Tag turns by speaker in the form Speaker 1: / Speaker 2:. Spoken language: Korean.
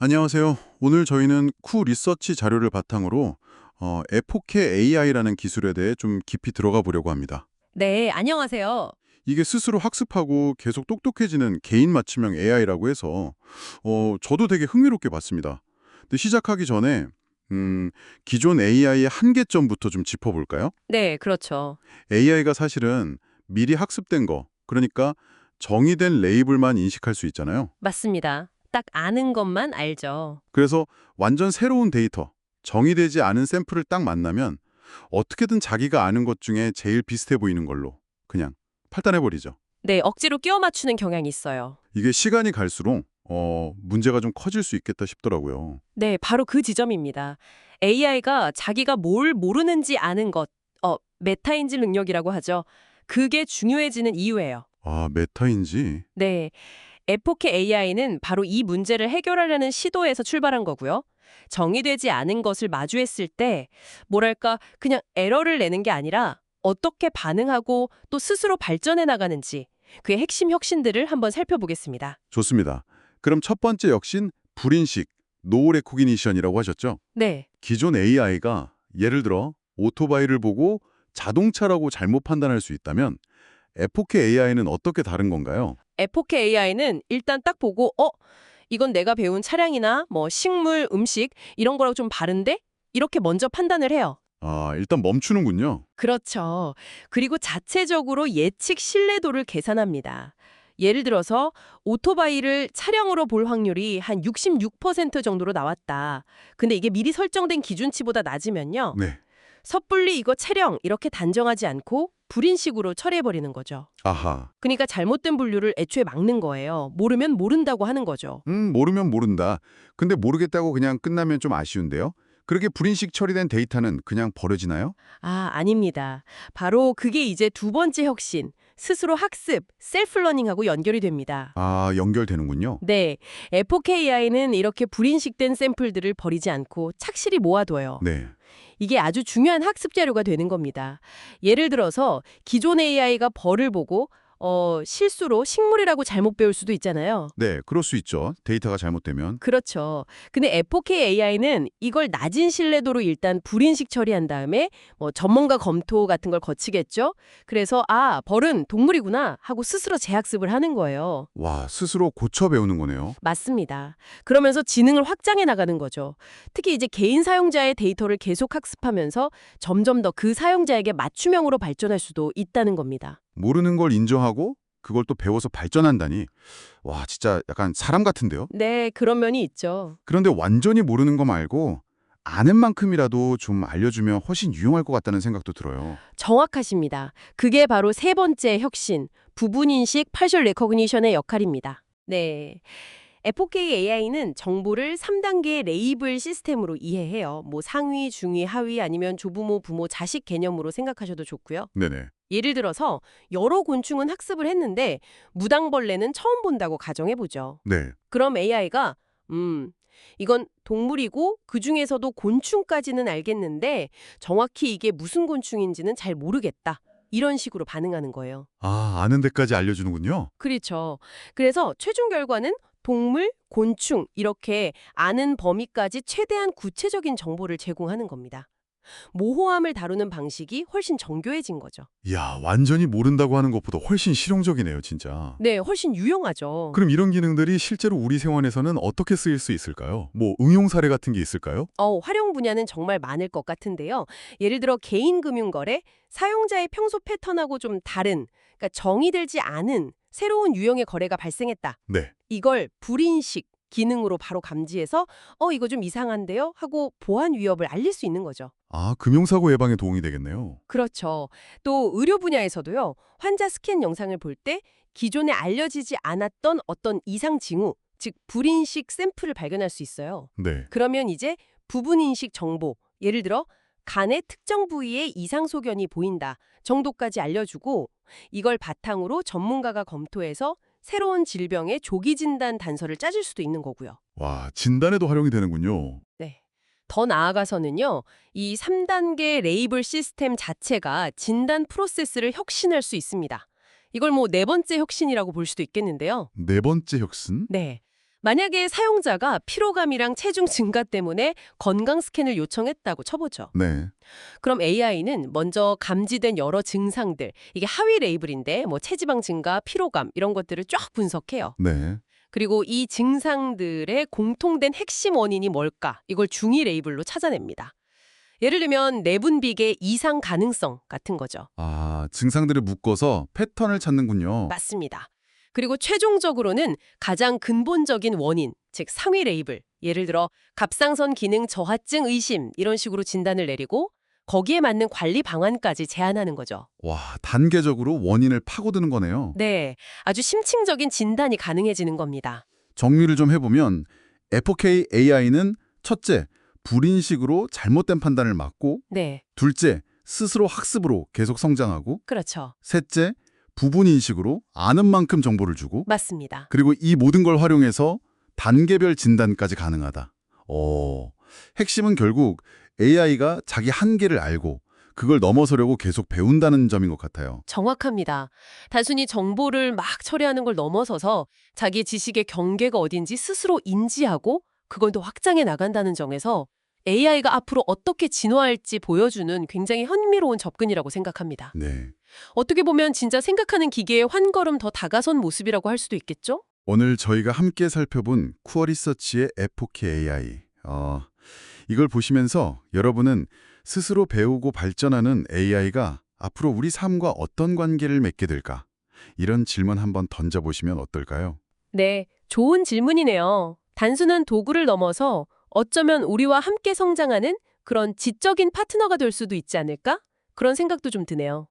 Speaker 1: 안녕하세요. 오늘 저희는 쿠 리서치 자료를 바탕으로 에포케 AI라는 기술에 대해 좀 깊이 들어가 보려고 합니다.
Speaker 2: 네, 안녕하세요.
Speaker 1: 이게 스스로 학습하고 계속 똑똑해지는 개인 맞춤형 AI라고 해서 저도 되게 흥미롭게 봤습니다. 근데 시작하기 전에 기존 AI의 한계점부터 좀 짚어볼까요?
Speaker 2: 네, 그렇죠.
Speaker 1: AI가 사실은 미리 학습된 거, 그러니까 정의된 레이블만 인식할 수 있잖아요.
Speaker 2: 맞습니다. 딱 아는 것만 알죠.
Speaker 1: 그래서 완전 새로운 데이터, 정의되지 않은 샘플을 딱 만나면 어떻게든 자기가 아는 것 중에 제일 비슷해 보이는 걸로 그냥 판단해버리죠.
Speaker 2: 네, 억지로 끼워 맞추는 경향이 있어요.
Speaker 1: 이게 시간이 갈수록 문제가 좀 커질 수 있겠다 싶더라고요.
Speaker 2: 네, 바로 그 지점입니다. AI가 자기가 뭘 모르는지 아는 것, 메타인지 능력이라고 하죠. 그게 중요해지는 이유예요.
Speaker 1: 아, 메타인지?
Speaker 2: 네, 에포케 AI는 바로 이 문제를 해결하려는 시도에서 출발한 거고요. 정의되지 않은 것을 마주했을 때, 뭐랄까, 그냥 에러를 내는 게 아니라 어떻게 반응하고 또 스스로 발전해 나가는지, 그의 핵심 혁신들을 한번 살펴보겠습니다.
Speaker 1: 좋습니다. 그럼 첫 번째 혁신, 불인식, 노 레코기니션이라고 하셨죠?
Speaker 2: 네,
Speaker 1: 기존 AI가 예를 들어 오토바이를 보고 자동차라고 잘못 판단할 수 있다면 에포케 AI는 어떻게 다른 건가요?
Speaker 2: 에포케 AI는 일단 딱 보고, 이건 내가 배운 차량이나 뭐 식물, 음식 이런 거랑 좀 다른데? 이렇게 먼저 판단을 해요.
Speaker 1: 아, 일단 멈추는군요.
Speaker 2: 그렇죠. 그리고 자체적으로 예측 신뢰도를 계산합니다. 예를 들어서 오토바이를 차량으로 볼 확률이 한 66% 정도로 나왔다. 근데 이게 미리 설정된 기준치보다 낮으면요.
Speaker 1: 네.
Speaker 2: 섣불리 이거 차량 이렇게 단정하지 않고 불인식으로 처리해버리는 거죠.
Speaker 1: 아하.
Speaker 2: 그러니까 잘못된 분류를 애초에 막는 거예요. 모르면 모른다고 하는 거죠.
Speaker 1: 모르면 모른다. 근데 모르겠다고 그냥 끝나면 좀 아쉬운데요? 그렇게 불인식 처리된 데이터는 그냥 버려지나요?
Speaker 2: 아, 아닙니다. 바로 그게 이제 두 번째 혁신, 스스로 학습, 셀프러닝하고 연결이 됩니다.
Speaker 1: 아, 연결되는군요.
Speaker 2: 네, FOKAI는 이렇게 불인식된 샘플들을 버리지 않고 착실히 모아둬요.
Speaker 1: 네.
Speaker 2: 이게 아주 중요한 학습 자료가 되는 겁니다. 예를 들어서 기존 AI가 벌을 보고 실수로 식물이라고 잘못 배울 수도 있잖아요.
Speaker 1: 네, 그럴 수 있죠. 데이터가 잘못되면.
Speaker 2: 그렇죠. 근데 FOKAI는 이걸 낮은 신뢰도로 일단 불인식 처리한 다음에 뭐 전문가 검토 같은 걸 거치겠죠. 그래서 벌은 동물이구나 하고 스스로 재학습을 하는 거예요.
Speaker 1: 와, 스스로 고쳐 배우는 거네요.
Speaker 2: 맞습니다. 그러면서 지능을 확장해 나가는 거죠. 특히 이제 개인 사용자의 데이터를 계속 학습하면서 점점 더 그 사용자에게 맞춤형으로 발전할 수도 있다는 겁니다.
Speaker 1: 모르는 걸 인정하고 그걸 또 배워서 발전한다니. 와, 진짜 약간 사람 같은데요?
Speaker 2: 네, 그런 면이 있죠.
Speaker 1: 그런데 완전히 모르는 거 말고 아는 만큼이라도 좀 알려주면 훨씬 유용할 것 같다는 생각도 들어요.
Speaker 2: 정확하십니다. 그게 바로 세 번째 혁신, 부분인식 파셜 레코그니션의 역할입니다. 네. FOK AI는 정보를 3단계 레이블 시스템으로 이해해요. 뭐 상위, 중위, 하위 아니면 조부모, 부모, 자식 개념으로 생각하셔도 좋고요.
Speaker 1: 네네.
Speaker 2: 예를 들어서 여러 곤충은 학습을 했는데 무당벌레는 처음 본다고 가정해보죠.
Speaker 1: 네.
Speaker 2: 그럼 AI가 이건 동물이고 그중에서도 곤충까지는 알겠는데 정확히 이게 무슨 곤충인지는 잘 모르겠다. 이런 식으로 반응하는 거예요.
Speaker 1: 아, 아는 데까지 알려주는군요.
Speaker 2: 그렇죠. 그래서 최종 결과는 동물, 곤충 이렇게 아는 범위까지 최대한 구체적인 정보를 제공하는 겁니다. 모호함을 다루는 방식이 훨씬 정교해진 거죠.
Speaker 1: 이야, 완전히 모른다고 하는 것보다 훨씬 실용적이네요, 진짜.
Speaker 2: 네, 훨씬 유용하죠.
Speaker 1: 그럼 이런 기능들이 실제로 우리 생활에서는 어떻게 쓰일 수 있을까요? 뭐 응용 사례 같은 게 있을까요?
Speaker 2: 활용 분야는 정말 많을 것 같은데요. 예를 들어 개인 금융거래, 사용자의 평소 패턴하고 좀 다른, 그러니까 정의되지 않은 새로운 유형의 거래가 발생했다.
Speaker 1: 네.
Speaker 2: 이걸 불인식 기능으로 바로 감지해서 이거 좀 이상한데요? 하고 보안 위협을 알릴 수 있는 거죠.
Speaker 1: 아, 금융사고 예방에 도움이 되겠네요.
Speaker 2: 그렇죠. 또 의료 분야에서도요. 환자 스캔 영상을 볼 때 기존에 알려지지 않았던 어떤 이상 징후, 즉 불인식 샘플을 발견할 수 있어요.
Speaker 1: 네.
Speaker 2: 그러면 이제 부분인식 정보, 예를 들어 간의 특정 부위에 이상 소견이 보인다 정도까지 알려주고 이걸 바탕으로 전문가가 검토해서 새로운 질병의 조기 진단 단서를 짜줄 수도 있는 거고요.
Speaker 1: 와, 진단에도 활용이 되는군요.
Speaker 2: 네. 더 나아가서는요, 이 3단계 레이블 시스템 자체가 진단 프로세스를 혁신할 수 있습니다. 이걸 뭐 네 번째 혁신이라고 볼 수도 있겠는데요.
Speaker 1: 네 번째 혁신?
Speaker 2: 네. 만약에 사용자가 피로감이랑 체중 증가 때문에 건강 스캔을 요청했다고 쳐보죠.
Speaker 1: 네.
Speaker 2: 그럼 AI는 먼저 감지된 여러 증상들, 이게 하위 레이블인데 뭐 체지방 증가, 피로감 이런 것들을 쫙 분석해요.
Speaker 1: 네.
Speaker 2: 그리고 이 증상들의 공통된 핵심 원인이 뭘까? 이걸 중위 레이블로 찾아냅니다. 예를 들면 내분비계 이상 가능성 같은 거죠.
Speaker 1: 아, 증상들을 묶어서 패턴을 찾는군요.
Speaker 2: 맞습니다. 그리고 최종적으로는 가장 근본적인 원인, 즉 상위 레이블, 예를 들어 갑상선 기능 저하증 의심 이런 식으로 진단을 내리고 거기에 맞는 관리 방안까지 제안하는 거죠.
Speaker 1: 와, 단계적으로 원인을 파고드는 거네요.
Speaker 2: 네, 아주 심층적인 진단이 가능해지는 겁니다.
Speaker 1: 정리를 좀 해보면 F4K AI는 첫째, 불인식으로 잘못된 판단을 막고
Speaker 2: 네,
Speaker 1: 둘째, 스스로 학습으로 계속 성장하고
Speaker 2: 그렇죠.
Speaker 1: 셋째, 부분인식으로 아는 만큼 정보를 주고
Speaker 2: 맞습니다.
Speaker 1: 그리고 이 모든 걸 활용해서 단계별 진단까지 가능하다. 핵심은 결국 AI가 자기 한계를 알고 그걸 넘어서려고 계속 배운다는 점인 것 같아요.
Speaker 2: 정확합니다. 단순히 정보를 막 처리하는 걸 넘어서서 자기 지식의 경계가 어딘지 스스로 인지하고 그걸 더 확장해 나간다는 점에서 AI가 앞으로 어떻게 진화할지 보여주는 굉장히 흥미로운 접근이라고 생각합니다.
Speaker 1: 네.
Speaker 2: 어떻게 보면 진짜 생각하는 기계에 한 걸음 더 다가선 모습이라고 할 수도 있겠죠?
Speaker 1: 오늘 저희가 함께 살펴본 쿠어리서치의 F4K AI. 이걸 보시면서 여러분은 스스로 배우고 발전하는 AI가 앞으로 우리 삶과 어떤 관계를 맺게 될까? 이런 질문 한번 던져보시면 어떨까요?
Speaker 2: 네, 좋은 질문이네요. 단순한 도구를 넘어서 어쩌면 우리와 함께 성장하는 그런 지적인 파트너가 될 수도 있지 않을까? 그런 생각도 좀 드네요.